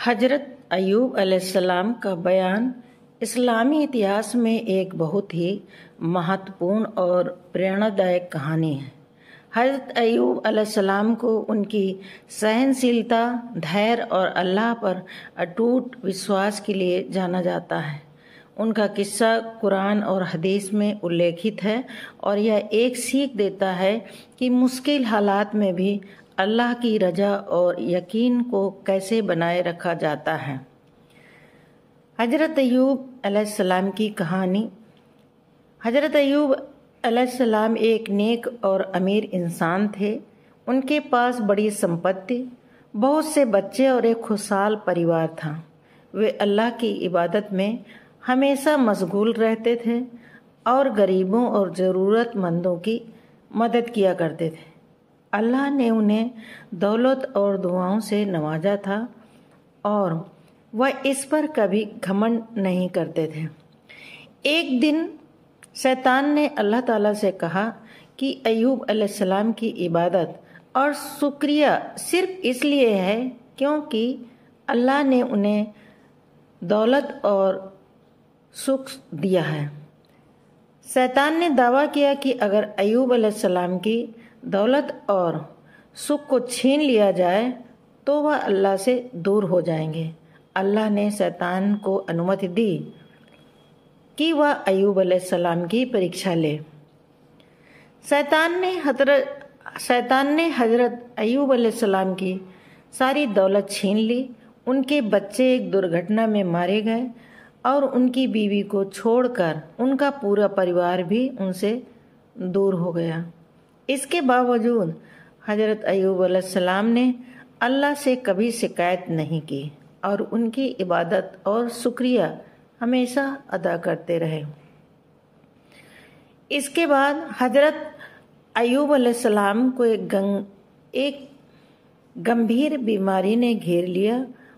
حضرت ایوب علیہ السلام کا بیان اسلامی اتہاس میں ایک بہت ہی مہتوپورن اور پریرنادائک کہانی ہے۔ حضرت ایوب علیہ السلام کو ان کی سہنشیلتا، دھیر اور اللہ پر اٹوٹ وشواس کے لیے جانا جاتا ہے۔ ان کا قصہ قرآن اور حدیث میں اللیکھت ہے اور یہ ایک سیکھ دیتا ہے کہ مشکل حالات میں بھی اللہ کی رجا اور یقین کو کیسے بنائے رکھا جاتا ہے۔ حضرت ایوب علیہ السلام کی کہانی۔ حضرت ایوب علیہ السلام ایک نیک اور امیر انسان تھے۔ ان کے پاس بڑی سمپتی، بہت سے بچے اور ایک خوشحال پریوار تھا۔ وہ اللہ کی عبادت میں ہمیشہ مشغول رہتے تھے اور غریبوں اور ضرورت مندوں کی مدد کیا کرتے تھے۔ اللہ نے انہیں دولت اور دعاؤں سے نوازا تھا اور وہ اس پر کبھی گھمنڈ نہیں کرتے تھے۔ ایک دن شیطان نے اللہ تعالیٰ سے کہا کہ ایوب علیہ السلام کی عبادت اور شکریہ صرف اس لیے ہے کیونکہ اللہ نے انہیں دولت اور سکھ دیا ہے۔ شیطان نے دعویٰ کیا کہ اگر ایوب علیہ السلام کی دولت اور سکھ کو چھین لیا جائے تو وہ اللہ سے دور ہو جائیں گے۔ اللہ نے شیطان کو انومتی دی کہ وہ ایوب علیہ السلام کی پریکشا لے۔ شیطان نے حضرت ایوب علیہ السلام کی ساری دولت چھین لی۔ ان کے بچے ایک درگھٹنا میں مارے گئے اور ان کی بیوی کو چھوڑ کر ان کا پورا پریوار بھی ان سے دور ہو گیا۔ اس کے باوجود حضرت ایوب علیہ السلام نے اللہ سے کبھی شکایت نہیں کی اور ان کی عبادت اور شکریہ ہمیشہ ادا کرتے رہے۔ اس کے بعد حضرت ایوب علیہ السلام کو ایک گمبھیر بیماری نے گھیر لیا۔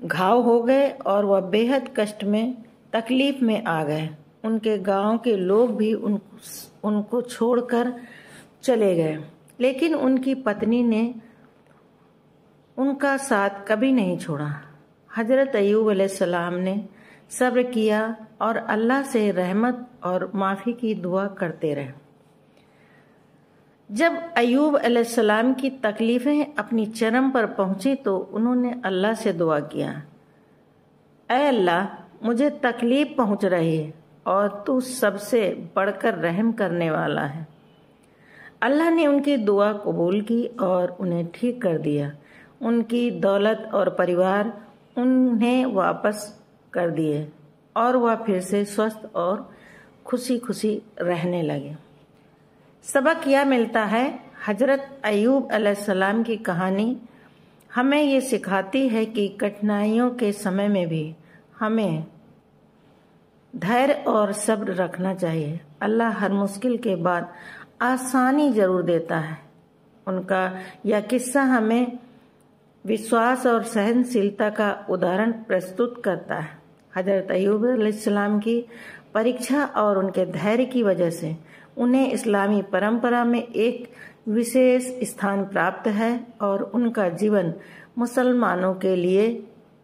گھاؤ ہو گئے اور وہ بے حد کشٹ میں تکلیف میں آ گئے۔ ان کے گاؤں کے لوگ بھی ان کو چھوڑ کر چلے گئے، لیکن ان کی پتنی نے ان کا ساتھ کبھی نہیں چھوڑا۔ حضرت ایوب علیہ السلام نے صبر کیا اور اللہ سے رحمت اور معافی کی دعا کرتے رہے۔ جب ایوب علیہ السلام کی تکلیفیں اپنی چرم پر پہنچی تو انہوں نے اللہ سے دعا کیا، اے اللہ، مجھے تکلیف پہنچ رہی ہے اور تو سب سے بڑھ کر رحم کرنے والا ہے۔ اللہ نے ان کی دعا قبول کی اور انہیں ٹھیک کر دیا۔ ان کی دولت اور پریوار انہیں واپس کر دیے اور وہ پھر سے سوستھ اور خوشی خوشی رہنے لگے۔ سبق یہ ملتا ہے، حضرت ایوب علیہ السلام کی کہانی ہمیں یہ سکھاتی ہے کہ کٹھنائیوں کے سمے میں بھی ہمیں دھیر اور صبر رکھنا چاہیے۔ اللہ ہر مشکل کے بعد آسانی ضرور دیتا ہے۔ ان کا یہ قصہ ہمیں وشواس اور سہنشیلتا کا ادھارن پرستت کرتا ہے۔ حضرت ایوب علیہ السلام کی پریکشا اور ان کے دھیر کی وجہ سے انہیں اسلامی پرمپرا میں ایک وشیش استھان پراپت ہے اور ان کا جیون مسلمانوں کے لیے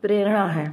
پریرنا ہے۔